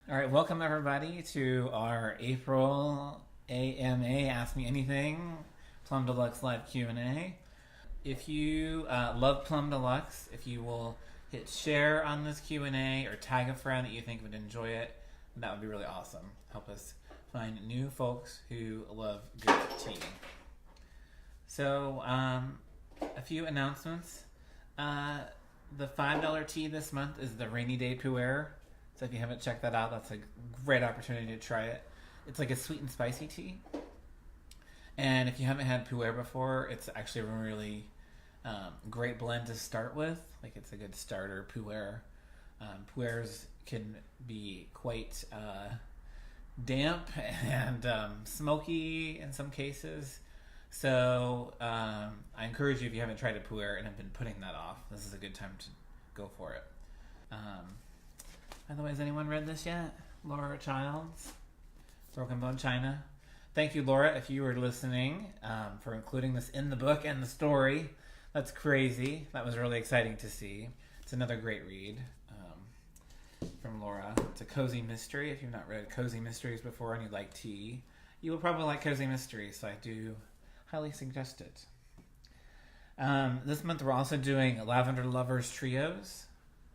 All right, welcome everybody to our April AMA Ask Me Anything Plum Deluxe Live Q&A. If you love Plum Deluxe, if you will hit share on this Q&A or tag a friend that you think would enjoy it, that would be really awesome. Help us find new folks who love good tea. So, a few announcements. The $5 tea this month is the Rainy Day pu-erh. So if you haven't checked that out, that's a great opportunity to try it. It's like a sweet and spicy tea. And if you haven't had pu-erh before, it's actually a really great blend to start with. Like it's a good starter pu-erh. Pu-erhs can be quite damp and smoky in some cases. So I encourage you, if you haven't tried a pu-erh and have been putting that off, this is a good time to go for it. By the way, has anyone read this yet? Laura Childs, Broken Bone China. Thank you, Laura, if you were listening, for including this in the book and the story. That's crazy. That was really exciting to see. It's another great read from Laura. It's a cozy mystery. If you've not read cozy mysteries before and you like tea, you will probably like cozy mysteries, so I do highly suggest it. This month we're also doing Lavender Lovers Trios.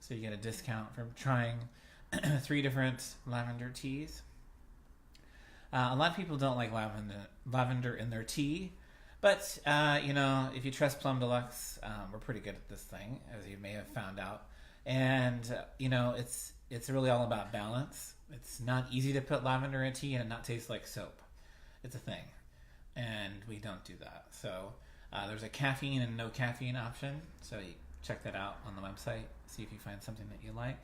So you get a discount from trying 3 different lavender teas. A lot of people don't like lavender in their tea, but if you trust Plum Deluxe, we're pretty good at this thing, as you may have found out. And it's really all about balance. It's not easy to put lavender in tea and it not taste like soap. It's a thing, and we don't do that. So there's a caffeine and no caffeine option. So you check that out on the website. See if you find something that you like.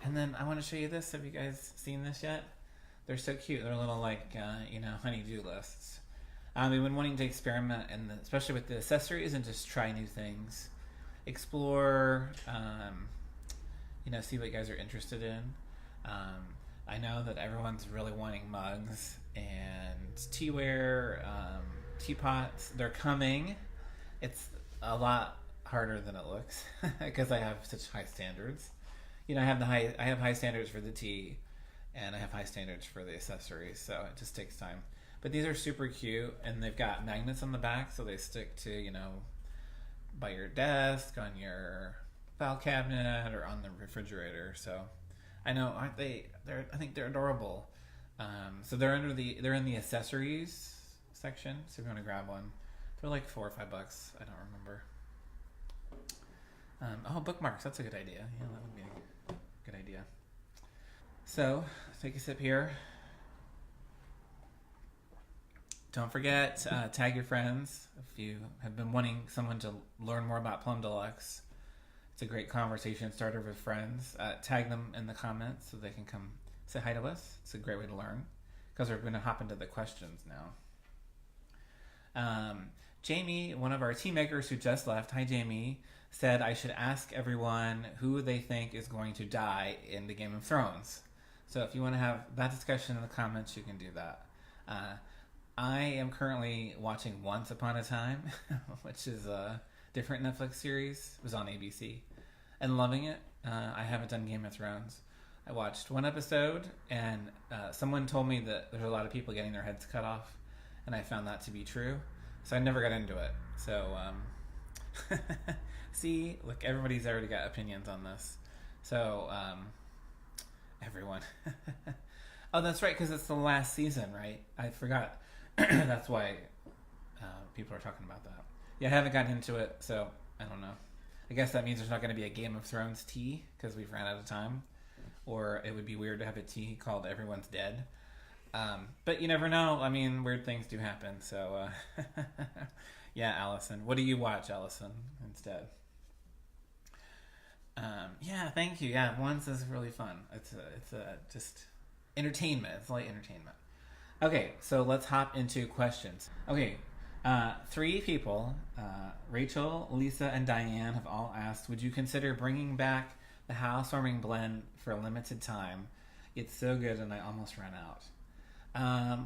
And then I want to show you this. Have you guys seen this yet? They're so cute. They're little honey-do lists. We've been wanting to experiment, especially with the accessories, and just try new things, explore, see what you guys are interested in. I know that everyone's really wanting mugs and teaware, teapots. They're coming. It's a lot harder than it looks because I have such high standards. I have high standards for the tea, and I have high standards for the accessories, so it just takes time. But these are super cute, and they've got magnets on the back, so they stick to by your desk, on your file cabinet, or on the refrigerator. So I know, aren't they? I think they're adorable. So they're in the accessories section. So if you want to grab one, they're like $4 or $5. I don't remember. Bookmarks. That's a good idea. Yeah, that would be a good idea. So, take a sip here. Don't forget, tag your friends if you have been wanting someone to learn more about Plum Deluxe. It's a great conversation starter with friends. Tag them in the comments so they can come say hi to us. It's a great way to learn, because we're going to hop into the questions now. Jamie, one of our team makers who just left, hi Jamie, said I should ask everyone who they think is going to die in the Game of Thrones. So if you want to have that discussion in the comments, you can do that. I am currently watching Once Upon a Time, which is a different Netflix series. It was on ABC, and loving it. I haven't done Game of Thrones. I watched one episode, and someone told me that there's a lot of people getting their heads cut off, and I found that to be true. So I never got into it. So, see, look, everybody's already got opinions on this. So, everyone. Oh, that's right, because it's the last season, right? I forgot. That's why people are talking about that. Yeah, I haven't gotten into it, so I don't know. I guess that means there's not going to be a Game of Thrones tea, because we've ran out of time. Or it would be weird to have a tea called Everyone's Dead. But you never know. I mean, weird things do happen. So, yeah, Allison. What do you watch, Allison, instead? Yeah, thank you. Yeah, Once is really fun. It's just entertainment. It's light entertainment. Okay, so let's hop into questions. Okay, 3 people, Rachel, Lisa, and Diane, have all asked, would you consider bringing back the housewarming blend for a limited time? It's so good and I almost ran out.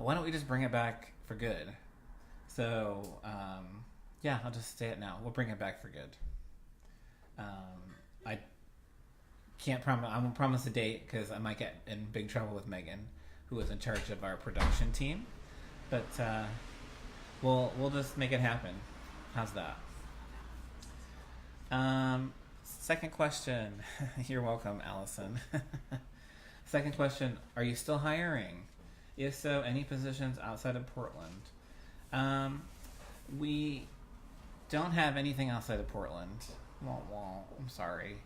Why don't we just bring it back for good? So, I'll just say it now. We'll bring it back for good. I can't promise. I won't promise a date because I might get in big trouble with Megan, who is in charge of our production team. But we'll just make it happen. How's that? Second question. You're welcome, Allison. Second question: are you still hiring? If so, any positions outside of Portland? We don't have anything outside of Portland. Well, I'm sorry.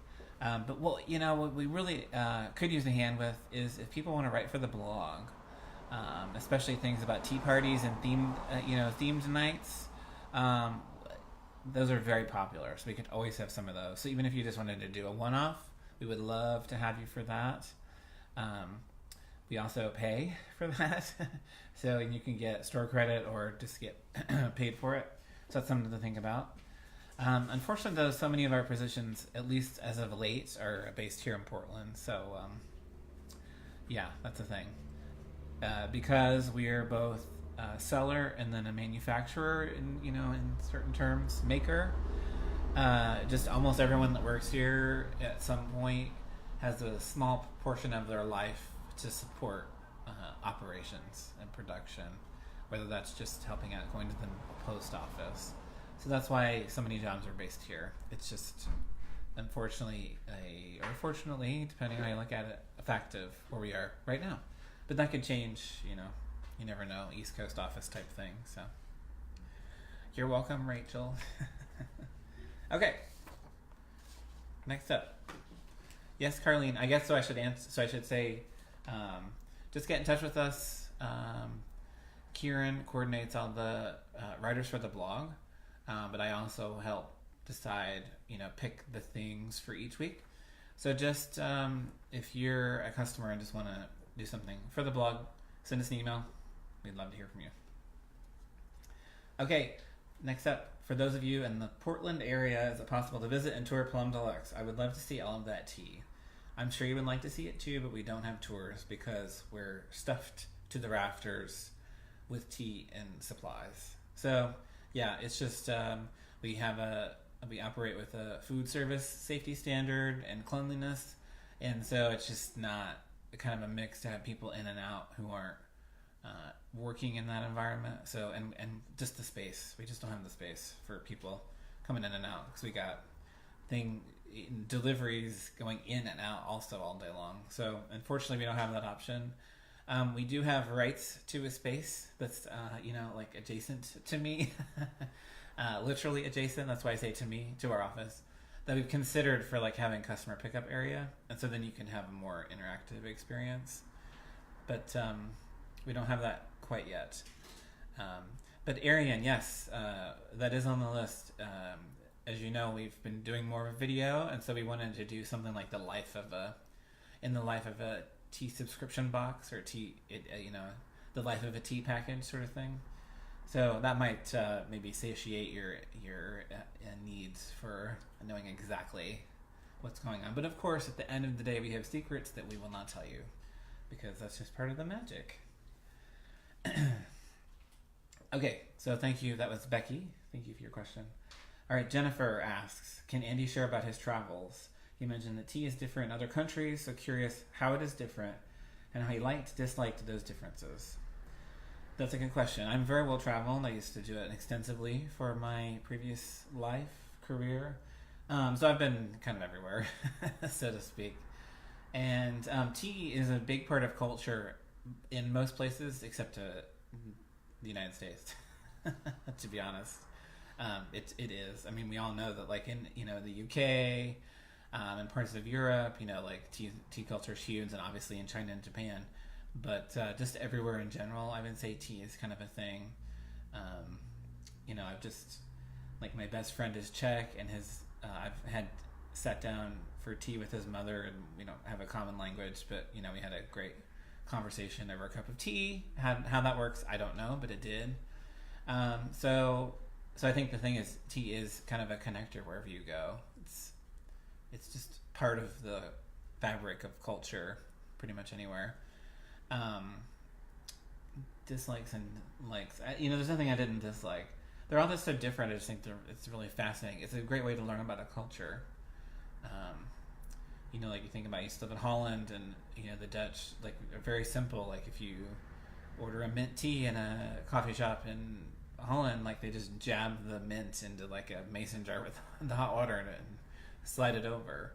But what we really could use a hand with is if people want to write for the blog, especially things about tea parties and themed nights. Those are very popular, so we could always have some of those. So even if you just wanted to do a one-off, we would love to have you for that. We also pay for that, so you can get store credit or just get paid for it. So that's something to think about. Unfortunately, though, so many of our positions, at least as of late, are based here in Portland. So, yeah, that's a thing. Because we are both a seller and then a manufacturer, in certain terms, maker. Just almost everyone that works here at some point has a small portion of their life to support operations and production, whether that's just helping out going to the post office. So that's why so many jobs are based here. It's just, unfortunately, or fortunately, depending on how you look at it, a fact of where we are right now. But that could change, you never know, East Coast office type thing. So you're welcome, Rachel. Okay. Next up. Yes, Carlene. I guess so. I should answer. So I should say, just get in touch with us. Kieran coordinates all the writers for the blog, but I also help decide, pick the things for each week. So just if you're a customer and just want to do something for the blog, send us an email. We'd love to hear from you. Okay, next up, for those of you in the Portland area, is it possible to visit and tour Plum Deluxe? I would love to see all of that tea. I'm sure you would like to see it too, but we don't have tours because we're stuffed to the rafters with tea and supplies. So yeah, it's just we operate with a food service safety standard and cleanliness, and so it's just not kind of a mix to have people in and out who aren't working in that environment. So and just the space, we just don't have the space for people coming in and out because we got deliveries going in and out also all day long. So unfortunately we don't have that option. We do have rights to a space that's like adjacent to me. Literally adjacent, that's why I say to our office, that we've considered for like having customer pickup area, and so then you can have a more interactive experience, but we don't have that quite yet. But Arian, yes, that is on the list. As you know, we've been doing more of a video, and so we wanted to do something like the life of a tea subscription box, or the life of a tea package sort of thing. So that might maybe satiate your needs for knowing exactly what's going on. But of course, at the end of the day, we have secrets that we will not tell you because that's just part of the magic. Okay, so thank you. That was Becky. Thank you for your question. All right, Jennifer asks, can Andy share about his travels? He mentioned that tea is different in other countries, so curious how it is different and how he disliked those differences. That's a good question. I'm very well traveled. I used to do it extensively for my previous career. So I've been kind of everywhere, so to speak. And tea is a big part of culture in most places except the United States, to be honest. It is. I mean, we all know that, like in the UK and parts of Europe, like tea culture is huge, and obviously in China and Japan. But just everywhere in general, I would say tea is kind of a thing. I've just, like, my best friend is Czech, and I've had sat down for tea with his mother, and we don't have a common language, but we had a great conversation over a cup of tea. How that works, I don't know, but it did. So I think the thing is, tea is kind of a connector wherever you go. It's just part of the fabric of culture, pretty much anywhere. Dislikes and likes. There's nothing I didn't dislike. They're all just so different. I just think it's really fascinating. It's a great way to learn about a culture. like you think about, you used to live in Holland, and the Dutch like are very simple. Like if you order a mint tea in a coffee shop in Holland, like they just jab the mint into like a mason jar with the hot water in it and slide it over.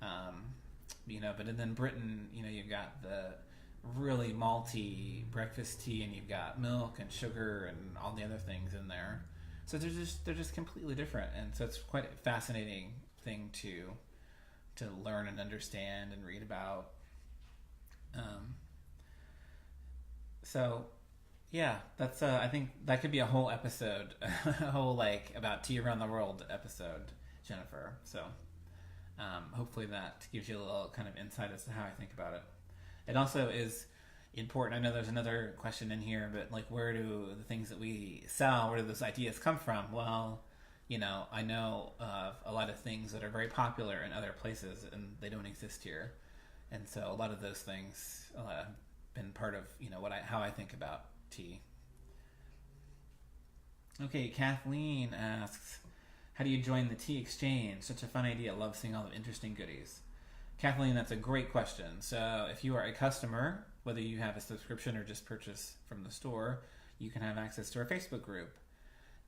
But then Britain, you've got the really malty breakfast tea, and you've got milk and sugar and all the other things in there. So they're just completely different, and so it's quite a fascinating thing to learn and understand and read about. So yeah, that's I think that could be a whole episode, a whole like about tea around the world episode, Jennifer. So hopefully that gives you a little kind of insight as to how I think about it. It also is important. I know there's another question in here, but like, where do the things that we sell, where do those ideas come from? Well, I know of a lot of things that are very popular in other places, and they don't exist here. And so a lot of those things have been part of how I think about tea. Okay, Kathleen asks, how do you join the tea exchange? Such a fun idea. Love seeing all the interesting goodies. Kathleen, that's a great question. So if you are a customer, whether you have a subscription or just purchase from the store, you can have access to our Facebook group.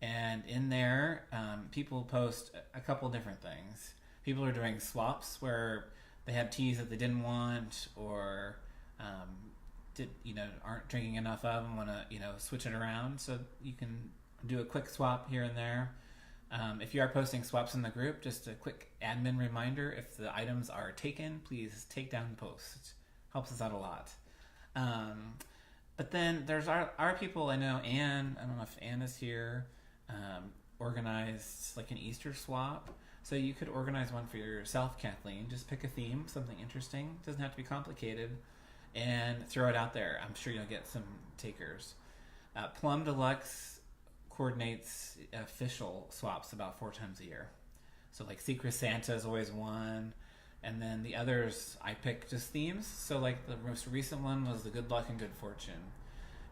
And in there, people post a couple different things. People are doing swaps where they have teas that they didn't want, or aren't drinking enough of and want to switch it around. So you can do a quick swap here and there. If you are posting swaps in the group, just a quick admin reminder: if the items are taken, please take down the post. Helps us out a lot. But then there's our people. I know Anne. I don't know if Anne is here. Organized like an Easter swap. So you could organize one for yourself, Kathleen. Just pick a theme, something interesting. It doesn't have to be complicated, and throw it out there. I'm sure you'll get some takers. Plum Deluxe coordinates official swaps about 4 times a year. So like Secret Santa is always one, and then the others I pick just themes. So like the most recent one was the good luck and good fortune,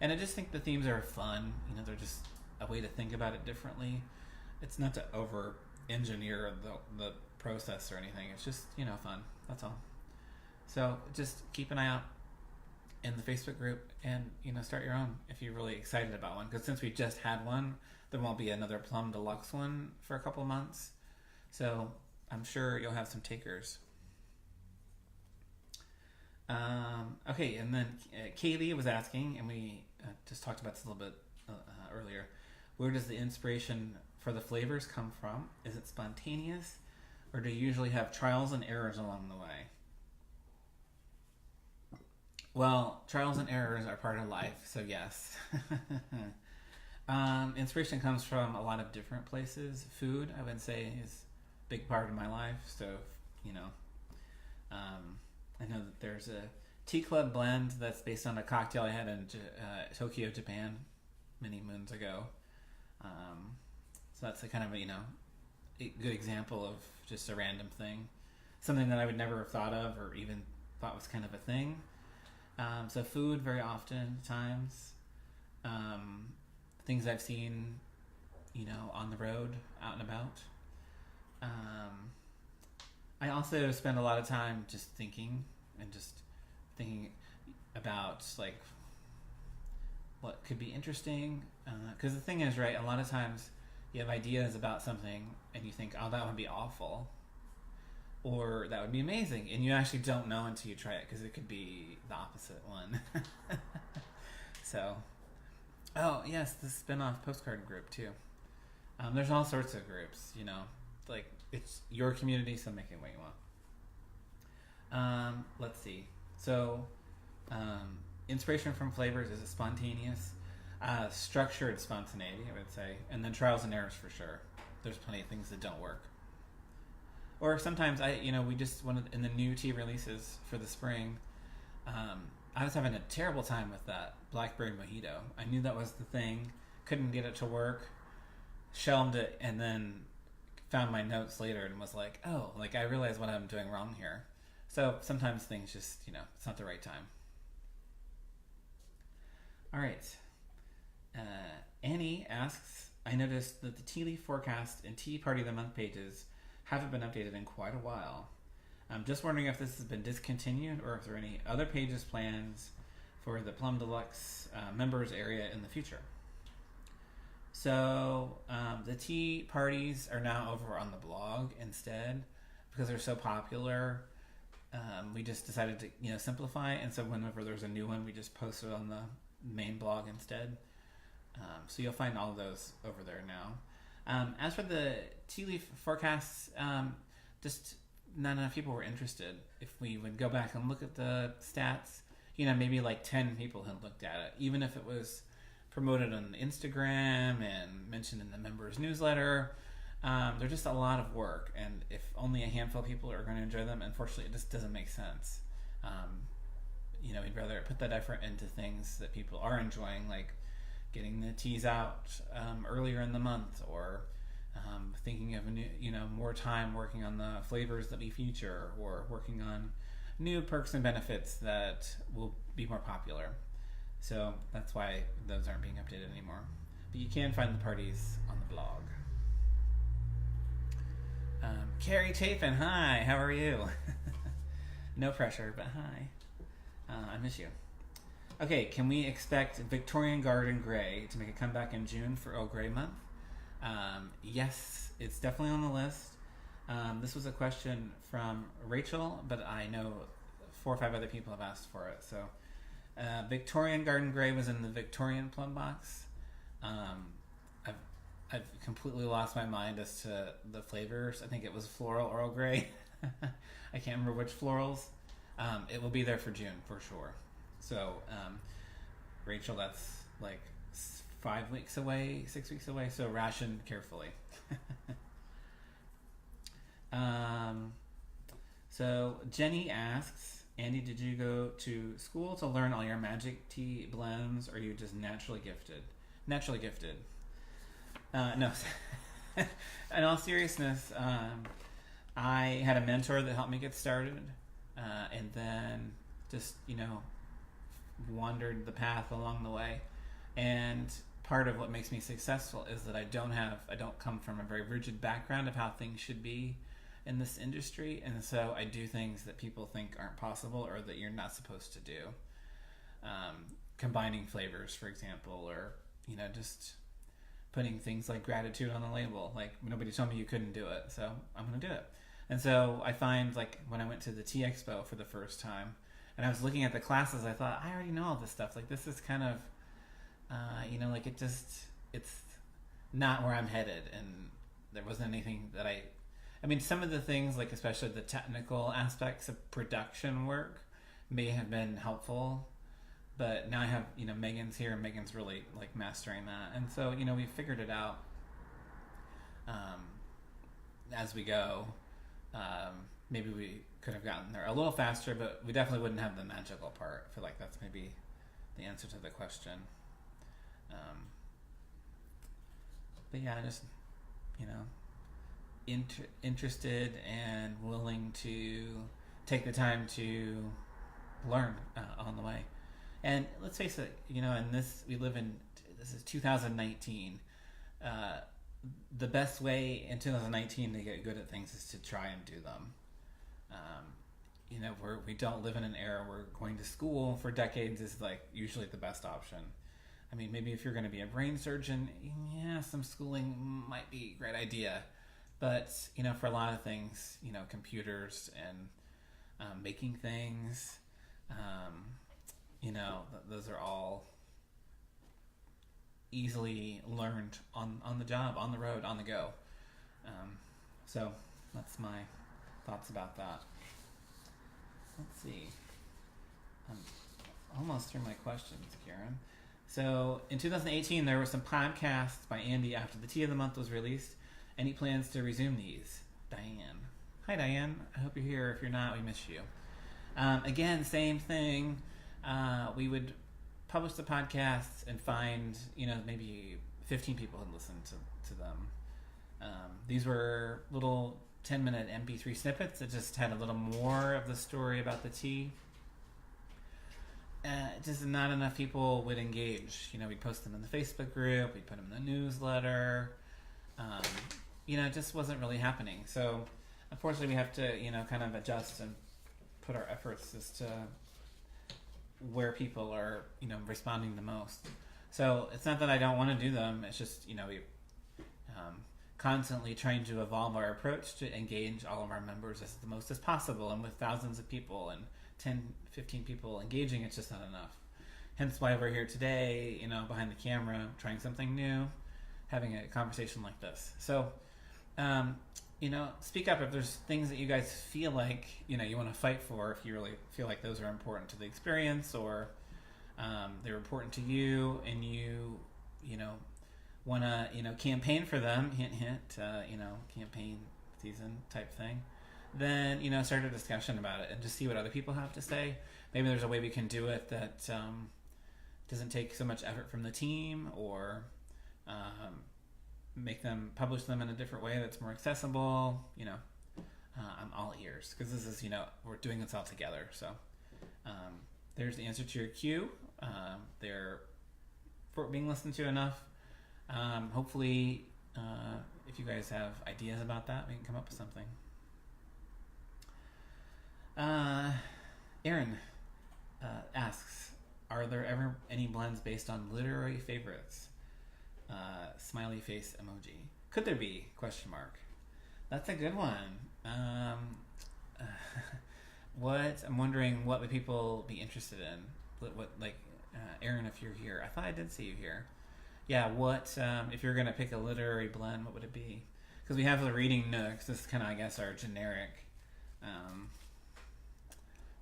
and I just think the themes are fun. They're just a way to think about it differently. It's not to over engineer the process or anything. It's just fun. That's all. So just keep an eye out in the Facebook group, and start your own if you're really excited about one, because since we just had one, there won't be another Plum Deluxe one for a couple of months, so I'm sure you'll have some takers. Okay, and then Kaylee was asking, and we just talked about this a little bit earlier, where does the inspiration for the flavors come from? Is it spontaneous, or do you usually have trials and errors along the way? Well, trials and errors are part of life, so yes. Inspiration comes from a lot of different places. Food, I would say, is a big part of my life. So, I know that there's a tea club blend that's based on a cocktail I had in Tokyo, Japan, many moons ago. So that's a kind of a good example of just a random thing, something that I would never have thought of or even thought was kind of a thing. So food, very often times, things I've seen, on the road, out and about. I also spend a lot of time just thinking about like what could be interesting. Because the thing is, right, a lot of times you have ideas about something and you think, oh, that would be awful, or that would be amazing, and you actually don't know until you try it, because it could be the opposite one. So, oh yes, the spin-off postcard group too. There's all sorts of groups, like it's your community, so make it what you want. Let's see. So, inspiration from flavors, is it spontaneous? Structured spontaneity, I would say, and then trials and errors for sure. There's plenty of things that don't work. Or sometimes we just in the new tea releases for the spring, I was having a terrible time with that blackberry mojito. I knew that was the thing, couldn't get it to work, shelved it, and then found my notes later and was like, oh, like I realized what I'm doing wrong here. So sometimes things just, it's not the right time. All right. Annie asks, I noticed that the tea leaf forecast and tea party of the month pages haven't been updated in quite a while. I'm just wondering if this has been discontinued or if there are any other pages plans for the Plum Deluxe members area in the future. So the tea parties are now over on the blog instead because they're so popular. We just decided to simplify, and so whenever there's a new one, we just post it on the main blog instead. So you'll find all of those over there now. As for the tea leaf forecasts, just not enough people were interested. If we would go back and look at the stats, maybe like 10 people had looked at it, even if it was promoted on Instagram and mentioned in the members newsletter. They're just a lot of work, and if only a handful of people are going to enjoy them, unfortunately it just doesn't make sense. We'd rather put that effort into things that people are enjoying, like getting the teas out earlier in the month, or thinking of more time working on the flavors that we feature, or working on new perks and benefits that will be more popular. So that's why those aren't being updated anymore. But you can find the parties on the blog. Carrie Chapin, hi, how are you? No pressure, but hi. I miss you. Okay, can we expect Victorian Garden Grey to make a comeback in June for Earl Grey month? Yes, it's definitely on the list. This was a question from Rachel, but I know 4 or 5 other people have asked for it. So Victorian Garden Grey was in the Victorian plum box. I've completely lost my mind as to the flavors. I think it was floral Earl Grey. I can't remember which florals. It will be there for June for sure. So, Rachel, that's like 5 weeks away, 6 weeks away. So ration carefully. So Jenny asks, Andy, did you go to school to learn all your magic tea blends, or are you just naturally gifted? Naturally gifted. No. In all seriousness, I had a mentor that helped me get started, and then just wandered the path along the way. And part of what makes me successful is that I don't come from a very rigid background of how things should be in this industry, and so I do things that people think aren't possible or that you're not supposed to do. Combining flavors, for example, or just putting things like gratitude on the label. Like, nobody told me you couldn't do it, so I'm going to do it. And so I find, like, when I went to the Tea Expo for the first time, and I was looking at the classes, I thought, I already know all this stuff. Like, this is kind of, it's not where I'm headed. And there wasn't anything that some of the things, like, especially the technical aspects of production work may have been helpful. But now I have, Megan's here, and Megan's really, like, mastering that. And so, we figured it out as we go. Maybe we could have gotten there a little faster, but we definitely wouldn't have the magical part. I feel like that's maybe the answer to the question. But yeah, just, interested and willing to take the time to learn on the way. And let's face it, this is 2019. The best way in 2019 to get good at things is to try and do them. We don't live in an era where going to school for decades is, like, usually the best option. I mean, maybe if you're going to be a brain surgeon, yeah, some schooling might be a great idea. But, for a lot of things, computers and making things, those are all easily learned on the job, on the road, on the go. So that's my thoughts about that. Let's see. I'm almost through my questions, Karen. So in 2018, there were some podcasts by Andy after the Tea of the Month was released. Any plans to resume these? Diane. Hi, Diane. I hope you're here. If you're not, we miss you. Again, same thing. We would publish the podcasts and find, maybe 15 people had listened to them. These were little 10-minute MP3 snippets that just had a little more of the story about the tea. Just not enough people would engage. We'd post them in the Facebook group, we'd put them in the newsletter. It just wasn't really happening. So unfortunately, we have to, kind of adjust and put our efforts as to where people are, responding the most. So it's not that I don't want to do them. It's just, we constantly trying to evolve our approach to engage all of our members as the most as possible. And with thousands of people and 10, 15 people engaging, it's just not enough. Hence why we're here today, behind the camera, trying something new, having a conversation like this. So, speak up if there's things that you guys feel like, you want to fight for, if you really feel like those are important to the experience, or they're important to you and you want to, campaign for them, hint, hint, campaign season type thing, then, start a discussion about it and just see what other people have to say. Maybe there's a way we can do it that doesn't take so much effort from the team, or publish them in a different way that's more accessible. I'm all ears, because this is, we're doing this all together. So there's the answer to your cue. They're being listened to enough. Hopefully, if you guys have ideas about that, we can come up with something. Aaron asks, are there ever any blends based on literary favorites? Smiley face emoji. Could there be? Question mark. That's a good one. I'm wondering what would people be interested in? Aaron, if you're here, I thought I did see you here. Yeah, if you're gonna pick a literary blend, what would it be? Because we have the reading nooks. This is kind of, I guess, our generic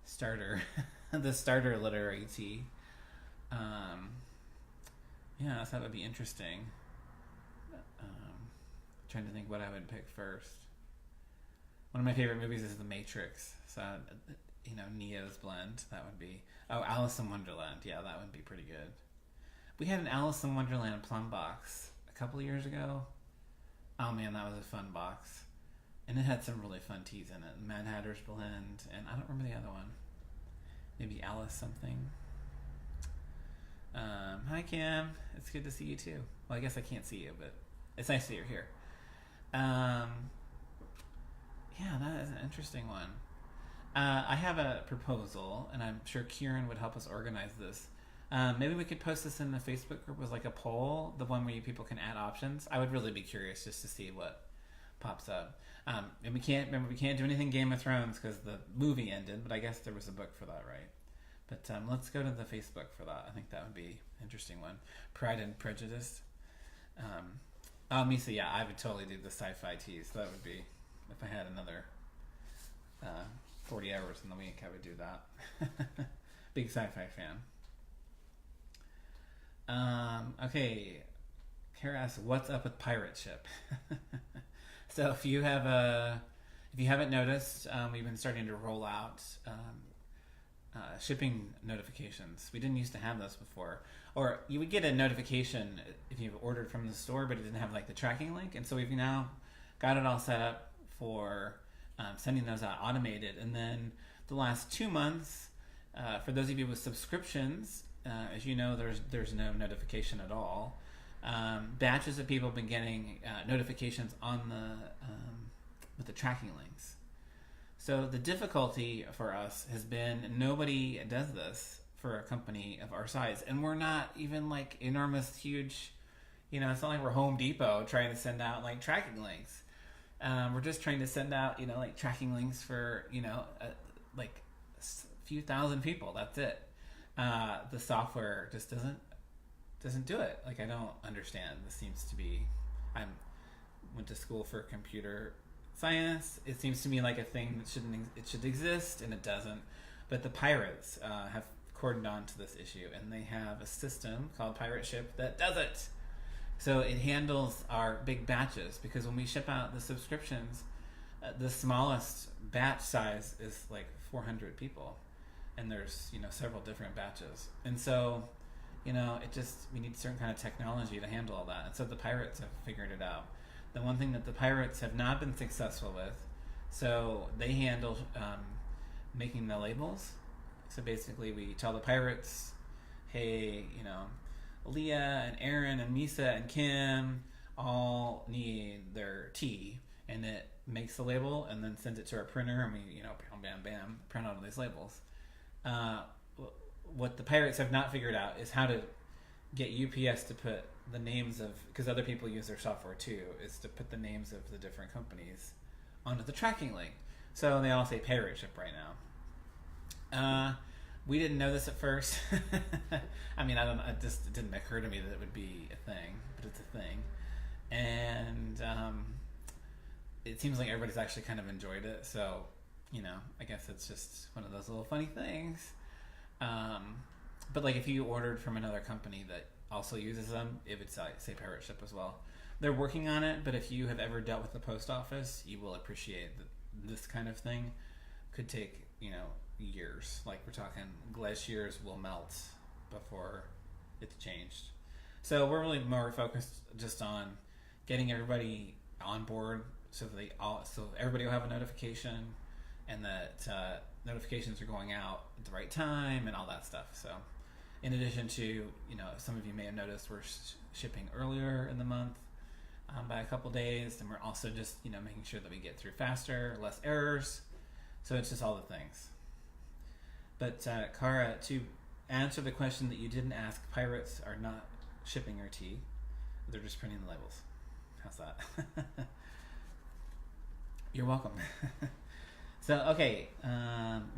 starter, the starter literary tea. Yeah, so that would be interesting. Trying to think what I would pick first. One of my favorite movies is The Matrix. So, Neo's blend. That would be... Oh, Alice in Wonderland. Yeah, that would be pretty good. We had an Alice in Wonderland plum box a couple of years ago. Oh man, that was a fun box. And it had some really fun teas in it. Mad Hatter's blend, and I don't remember the other one. Maybe Alice something. Hi Kim, it's good to see you too. Well, I guess I can't see you, but it's nice that you're here. Yeah, that is an interesting one. I have a proposal, and I'm sure Kieran would help us organize this. Maybe we could post this in the Facebook group as like a poll, the one where people can add options. I would really be curious just to see what pops up. And we can't do anything Game of Thrones because the movie ended, but I guess there was a book for that, right? But let's go to the Facebook for that. I think that would be an interesting one. Pride and Prejudice. Misa, yeah, I would totally do the sci-fi teas. That would be, if I had another 40 hours in the week, I would do that. Big sci-fi fan. Okay. Kara asks, what's up with pirate ship? So if you haven't noticed, we've been starting to roll out shipping notifications. We didn't used to have those before. Or you would get a notification if you've ordered from the store, but it didn't have like the tracking link. And so we've now got it all set up for sending those out automated. And then the last 2 months, for those of you with subscriptions, as you know, there's no notification at all. Batches of people have been getting notifications on with the tracking links. So the difficulty for us has been nobody does this for a company of our size, and we're not even like enormous, huge. It's not like we're Home Depot trying to send out like tracking links. We're just trying to send out like tracking links for like a few thousand people. That's it. The software just doesn't do it. Like, I don't understand. This seems to be, went to school for computer science. It seems to me like a thing that should exist, and it doesn't. But the pirates have cordoned on to this issue, and they have a system called Pirate Ship that does it. So it handles our big batches, because when we ship out the subscriptions, the smallest batch size is like 400 people, and there's several different batches, and so we need certain kind of technology to handle all that. And so the pirates have figured it out. The one thing that the pirates have not been successful with, so they handle making the labels. So basically we tell the pirates, hey, Leah and Aaron and Misa and Kim all need their tea, and makes the label and then sends it to our printer, and we, bam, bam, bam, print out all these labels. What the pirates have not figured out is how to get UPS to put the names of, because other people use their software too, is to put the names of the different companies onto the tracking link. So they all say pirate ship right now. We didn't know this at first. I mean, it just didn't occur to me that it would be a thing, but it's a thing. And it seems like everybody's actually kind of enjoyed it. So, I guess it's just one of those little funny things. But like if you ordered from another company that also uses them, it would say pirate ship as well. They're working on it, but if you have ever dealt with the post office, you will appreciate that this kind of thing could take, years. Like we're talking glaciers will melt before it's changed. So we're really more focused just on getting everybody on board so everybody will have a notification, and that notifications are going out at the right time and all that stuff. So in addition to, some of you may have noticed we're shipping earlier in the month by a couple days, and we're also just, making sure that we get through faster, less errors. So it's just all the things. But Cara, to answer the question that you didn't ask, pirates are not shipping our tea. They're just printing the labels. How's that? You're welcome. So, okay,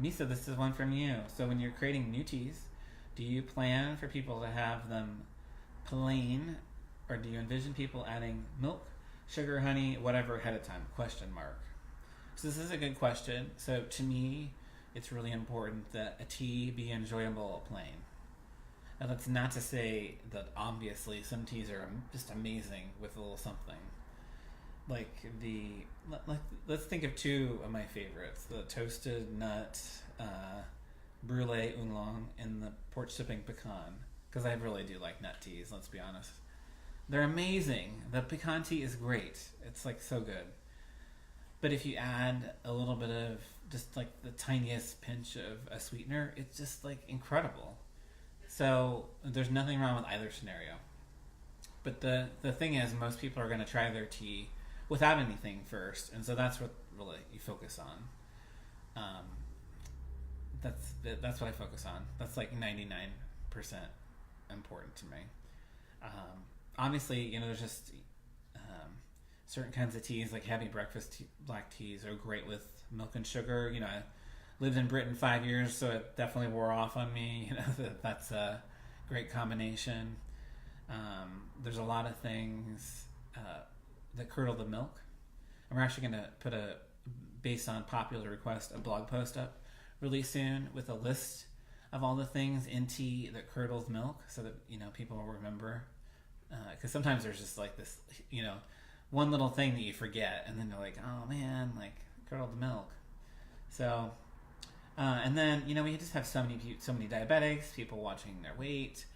Misa, this is one from you. So when you're creating new teas, do you plan for people to have them plain, or do you envision people adding milk, sugar, honey, whatever ahead of time? ? So this is a good question. So to me, it's really important that a tea be enjoyable plain. Now that's not to say that obviously some teas are just amazing with a little something. Like let's think of two of my favorites: the toasted nut brulee oolong and the porch sipping pecan. Because I really do like nut teas. Let's be honest, they're amazing. The pecan tea is great. It's like so good. But if you add a little bit of just like the tiniest pinch of a sweetener, it's just like incredible. So there's nothing wrong with either scenario. But the thing is, most people are going to try their tea without anything first, and so that's what really you focus on. That's what I focus on. That's like 99% important to me. Obviously, there's just certain kinds of teas, like heavy breakfast black teas, are great with milk and sugar. I lived in Britain 5 years, so it definitely wore off on me. That's a great combination. There's a lot of things that curdle the milk. And we're actually going to put based on popular request, a blog post up really soon with a list of all the things in tea that curdles milk, so that people will remember. Because sometimes there's just like this, one little thing that you forget, and then you're like, oh man, like curdled the milk. So, and then we just have so many diabetics, people watching their weight.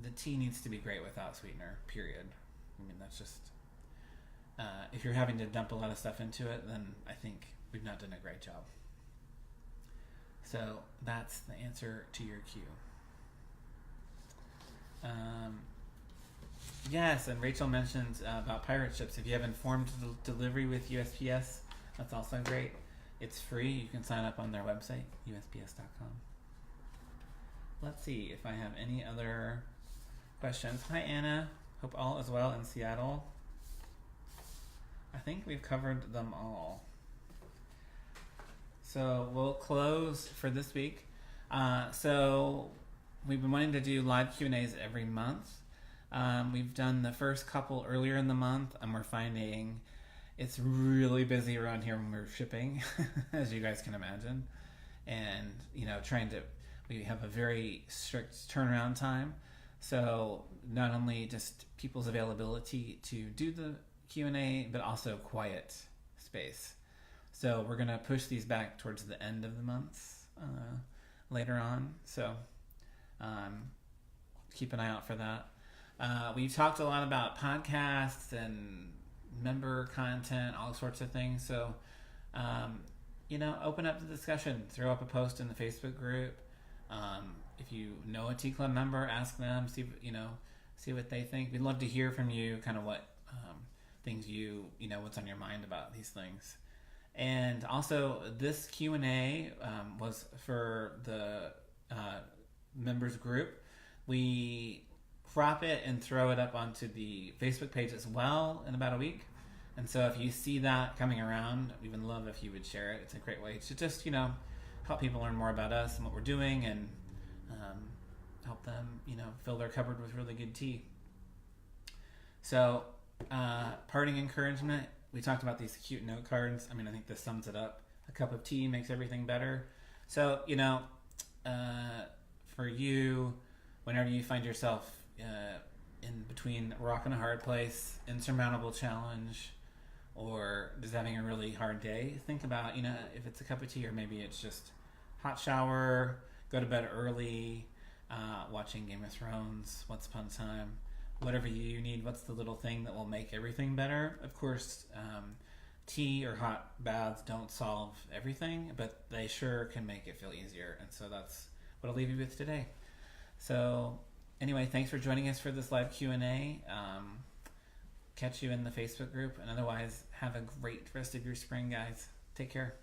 The tea needs to be great without sweetener. Period. I mean, that's just if you're having to dump a lot of stuff into it, then I think we've not done a great job. So that's the answer to your cue. Yes, and Rachel mentions about pirate ships. If you have informed delivery with USPS, that's also great. It's free. You can sign up on their website, usps.com. Let's see if I have any other questions. Hi, Anna. Hope all is well in Seattle. I think we've covered them all. So we'll close for this week. So we've been wanting to do live Q&As every month. We've done the first couple earlier in the month, and we're finding it's really busy around here when we're shipping, as you guys can imagine. And, we have a very strict turnaround time. So not only just people's availability to do the Q&A, but also quiet space. So we're going to push these back towards the end of the months later on. So keep an eye out for that. We talked a lot about podcasts and member content, all sorts of things. So, open up the discussion. Throw up a post in the Facebook group. If you know a Tea Club member, ask them. See what they think. We'd love to hear from you. Kind of what things what's on your mind about these things. And also, this Q&A was for the members group. We crop it and throw it up onto the Facebook page as well in about a week. And so if you see that coming around, we would love if you would share it. It's a great way to just, help people learn more about us and what we're doing, and help them, fill their cupboard with really good tea. So, parting encouragement. We talked about these cute note cards. I think this sums it up. A cup of tea makes everything better. So, for you, whenever you find yourself in between a rock and a hard place, insurmountable challenge, or just having a really hard day, think about, if it's a cup of tea, or maybe it's just hot shower, go to bed early, watching Game of Thrones, Once Upon a Time, whatever you need. What's the little thing that will make everything better? Of course, tea or hot baths don't solve everything, but they sure can make it feel easier. And so that's what I'll leave you with today. So anyway, thanks for joining us for this live Q&A. Catch you in the Facebook group, and otherwise, have a great rest of your spring, guys. Take care.